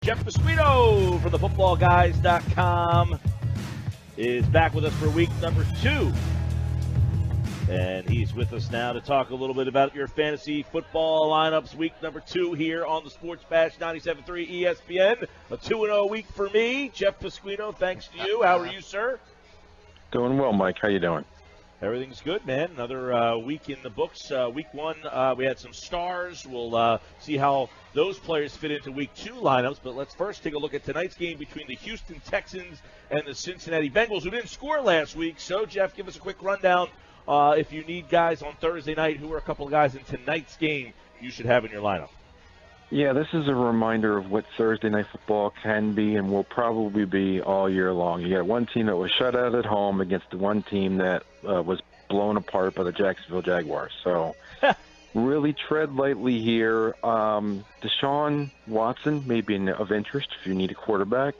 Jeff Pasquino from the footballguys.com is back with us for week number 2. And he's with us now to talk a little bit about your fantasy football lineups, week number 2 here on the Sports Bash 97.3 ESPN. A 2-0 week for me. Jeff Pasquino, thanks to you. How are you, sir? Doing well, Mike. How you doing? Everything's good, man. Another week in the books. Week 1, we had some stars. We'll see how those players fit into week 2 lineups. But let's first take a look at tonight's game between the Houston Texans and the Cincinnati Bengals, who didn't score last week. So, Jeff, give us a quick rundown. If you need guys on Thursday night, who are a couple of guys in tonight's game you should have in your lineup? Yeah, this is a reminder of what Thursday night football can be and will probably be all year long. You got one team that was shut out at home against the one team that was blown apart by the Jacksonville Jaguars. So really tread lightly here. Deshaun Watson may be of interest if you need a quarterback.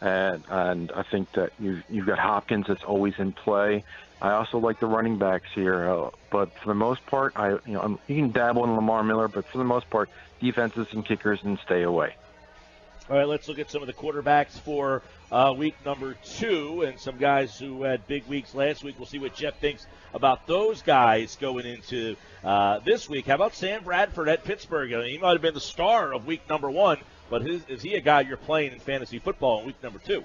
And I think that you've got Hopkins that's always in play. I also like the running backs here, but for the most part, you can dabble in Lamar Miller, but for the most part, defenses and kickers and stay away. All right, let's look at some of the quarterbacks for week number 2 and some guys who had big weeks last week. We'll see what Jeff thinks about those guys going into this week. How about Sam Bradford at Pittsburgh? He might have been the star of week number 1, but is he a guy you're playing in fantasy football in week number 2?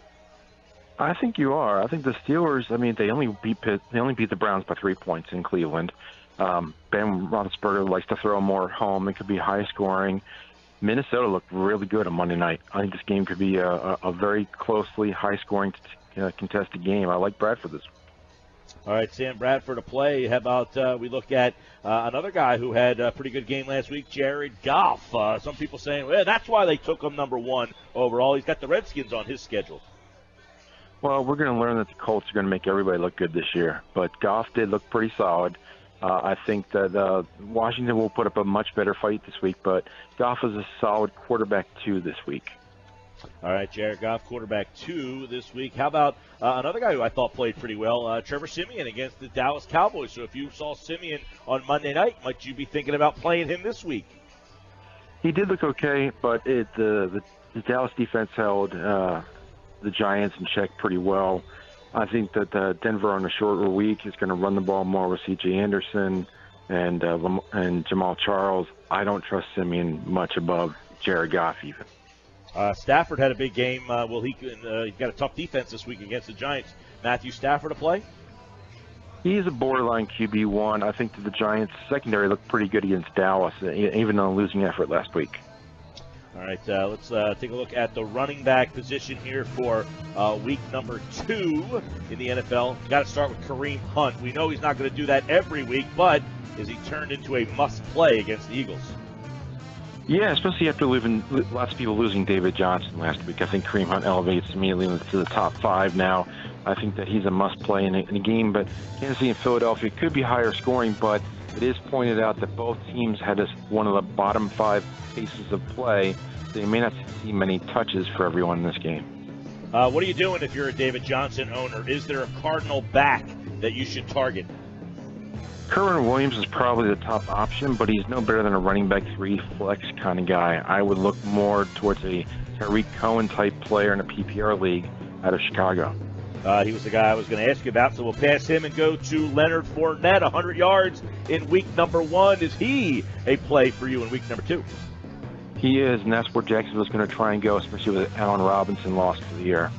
I think you are. I think the Steelers, they only beat the Browns by 3 points in Cleveland. Ben Roethlisberger likes to throw more home. It could be high scoring. Minnesota looked really good on Monday night. I think this game could be a very closely high scoring contested game. I like Bradford this week. All right, Sam Bradford to play. How about we look at another guy who had a pretty good game last week, Jared Goff. Some people saying, well, that's why they took him number 1 overall. He's got the Redskins on his schedule. Well, we're going to learn that the Colts are going to make everybody look good this year. But Goff did look pretty solid. I think that Washington will put up a much better fight this week, but Goff is a solid quarterback 2 this week. All right, Jared Goff, quarterback 2 this week. How about another guy who I thought played pretty well, Trevor Siemian against the Dallas Cowboys. So if you saw Siemian on Monday night, might you be thinking about playing him this week? He did look okay, but the Dallas defense held the Giants in check pretty well. I think that Denver on a shorter week is going to run the ball more with C.J. Anderson and Jamal Charles. I don't trust Siemian much above Jared Goff even. Stafford had a big game. He's got a tough defense this week against the Giants. Matthew Stafford to play? He's a borderline QB1. I think that the Giants' secondary looked pretty good against Dallas, even on a losing effort last week. All right, let's take a look at the running back position here for week number 2 in the NFL. Got to start with Kareem Hunt. We know he's not going to do that every week, but is he turned into a must-play against the Eagles? Yeah, especially after lots of people losing David Johnson last week. I think Kareem Hunt elevates immediately to the top 5 now. I think that he's a must-play in a game, but Kansas City and Philadelphia could be higher scoring, but it is pointed out that both teams had one of the bottom 5 paces of play, so you may not see many touches for everyone in this game. What are you doing if you're a David Johnson owner? Is there a Cardinal back that you should target? Kerwin Williams is probably the top option, but he's no better than a running back 3 flex kind of guy. I would look more towards a Tariq Cohen type player in a PPR league out of Chicago. He was the guy I was going to ask you about, so we'll pass him and go to Leonard Fournette, 100 yards in week number 1. Is he a play for you in week number 2? He is, and that's where Jacksonville's going to try and go, especially with Allen Robinson lost for the year.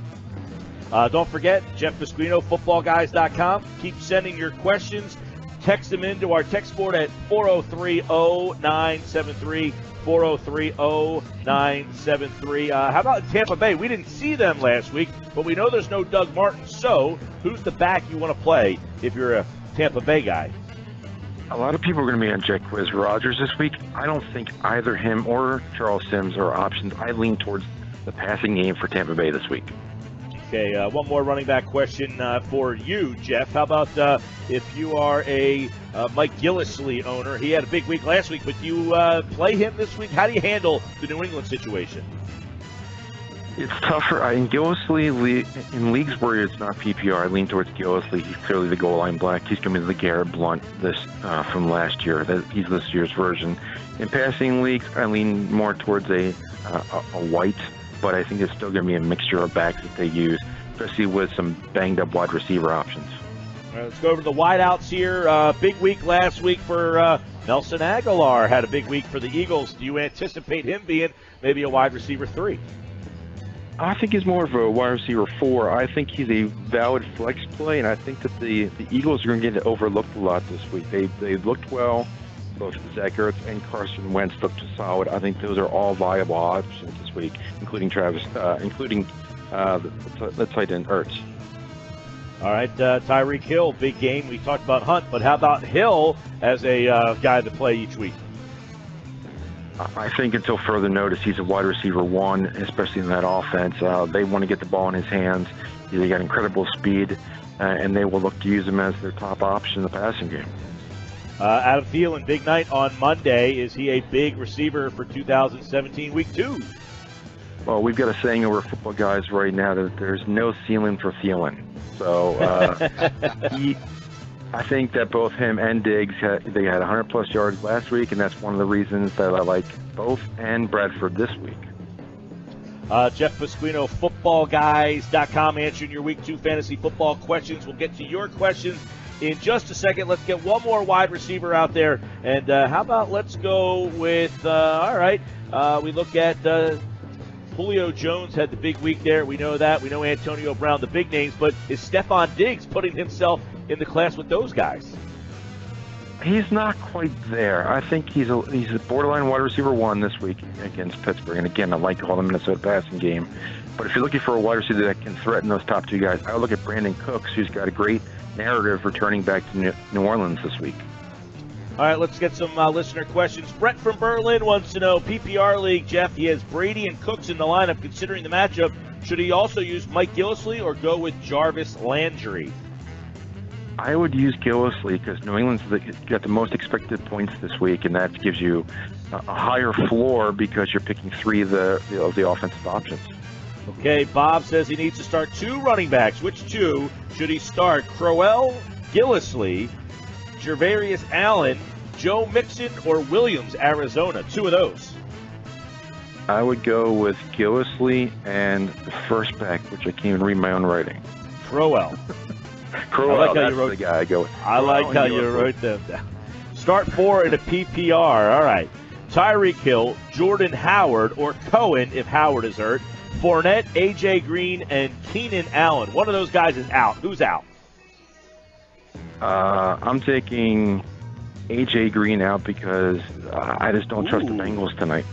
Don't forget, Jeff Pasquino, footballguys.com. Keep sending your questions. Text them into our text board at 403-0973, 403-0973. How about Tampa Bay? We didn't see them last week, but we know there's no Doug Martin. So who's the back you want to play if you're a Tampa Bay guy? A lot of people are going to be on Jacquizz Rodgers this week. I don't think either him or Charles Sims are options. I lean towards the passing game for Tampa Bay this week. Okay, one more running back question for you, Jeff. How about if you are a Mike Gillislee owner? He had a big week last week, but you play him this week. How do you handle the New England situation? It's tougher. In Gillislee, in leagues where it's not PPR, I lean towards Gillislee. He's clearly the goal line black. He's going to be the Garrett Blunt from last year. He's this year's version. In passing leagues, I lean more towards a White but I think it's still going to be a mixture of backs that they use, especially with some banged-up wide receiver options. All right, let's go over the wideouts here. Big week last week for Nelson Aguilar. Had a big week for the Eagles. Do you anticipate him being maybe a wide receiver 3? I think he's more of a wide receiver 4. I think he's a valid flex play, and I think that the Eagles are going to get overlooked a lot this week. They looked well. Both Zach Ertz and Carson Wentz looked solid. I think those are all viable options this week, including the tight end Ertz. All right, Tyreek Hill, big game. We talked about Hunt, but how about Hill as a guy to play each week? I think until further notice, he's a wide receiver 1, especially in that offense. They want to get the ball in his hands. They got incredible speed, and they will look to use him as their top option in the passing game. Adam Thielen, big night on Monday. Is he a big receiver for 2017 Week 2? Well, we've got a saying over Football Guys right now that there's no ceiling for Thielen. So I think that both him and Diggs, they had 100-plus yards last week, and that's one of the reasons that I like both and Bradford this week. Jeff Pasquino, footballguys.com, answering your Week 2 fantasy football questions. We'll get to your questions in just a second. Let's get one more wide receiver out there. And how about let's go with, we look at Julio Jones had the big week there. We know that. We know Antonio Brown, the big names. But is Stephon Diggs putting himself in the class with those guys? He's not quite there. I think he's a borderline wide receiver 1 this week against Pittsburgh. And again, I like all the Minnesota passing game. But if you're looking for a wide receiver that can threaten those top 2 guys, I would look at Brandon Cooks, who's got a great narrative returning back to New Orleans this week. All right, let's get some listener questions. Brett from Berlin wants to know, PPR League, Jeff, he has Brady and Cooks in the lineup. Considering the matchup, should he also use Mike Gillislee or go with Jarvis Landry? I would use Gillislee because New England's got the most expected points this week, and that gives you a higher floor because you're picking 3 of the offensive options. Okay, Bob says he needs to start 2 running backs. Which 2 should he start? Crowell, Gillislee, Jervarius Allen, Joe Mixon, or Williams, Arizona? 2 of those. I would go with Gillislee and the first back, which I can't even read my own writing. Crowell. Crowell, I like how you wrote the guy I go with. I like how you wrote them down. Start 4 in a PPR. All right. Tyreek Hill, Jordan Howard, or Cohen if Howard is hurt. Fournette, A.J. Green, and Keenan Allen. One of those guys is out. Who's out? I'm taking A.J. Green out because I just don't trust the Bengals tonight.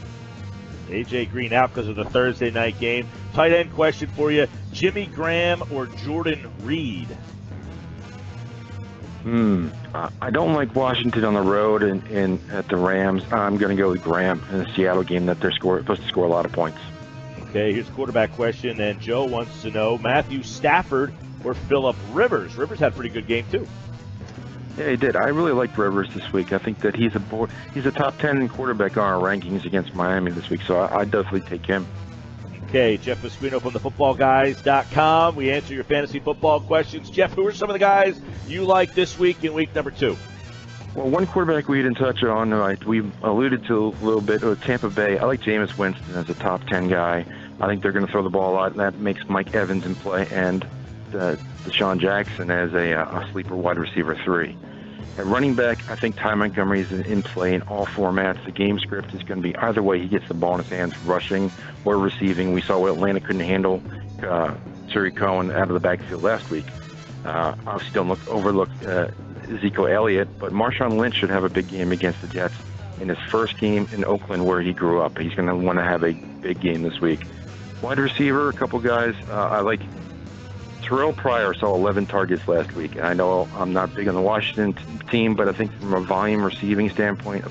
A.J. Green out because of the Thursday night game. Tight end question for you. Jimmy Graham or Jordan Reed? I don't like Washington on the road and at the Rams. I'm going to go with Graham in the Seattle game that they're supposed to score a lot of points. Okay, here's a quarterback question, and Joe wants to know Matthew Stafford or Phillip Rivers. Rivers had a pretty good game, too. Yeah, he did. I really liked Rivers this week. I think that he's a top 10 quarterback on our rankings against Miami this week, so I'd definitely take him. Okay, Jeff Pasquino from the footballguys.com. We answer your fantasy football questions. Jeff, who are some of the guys you like this week in week number 2? Well, one quarterback we didn't touch on, we alluded to a little bit, Tampa Bay. I like Jameis Winston as a top 10 guy. I think they're going to throw the ball a lot, and that makes Mike Evans in play and Deshaun Jackson as a sleeper wide receiver 3. At running back, I think Ty Montgomery is in play in all formats. The game script is going to be either way he gets the ball in his hands, rushing or receiving. We saw what Atlanta couldn't handle Terry Cohen out of the backfield last week. Obviously don't overlook Ezekiel Elliott, but Marshawn Lynch should have a big game against the Jets in his first game in Oakland where he grew up. He's going to want to have a big game this week. Wide receiver, a couple guys I like. Terrell Pryor saw 11 targets last week. And I know I'm not big on the Washington team, but I think from a volume receiving standpoint,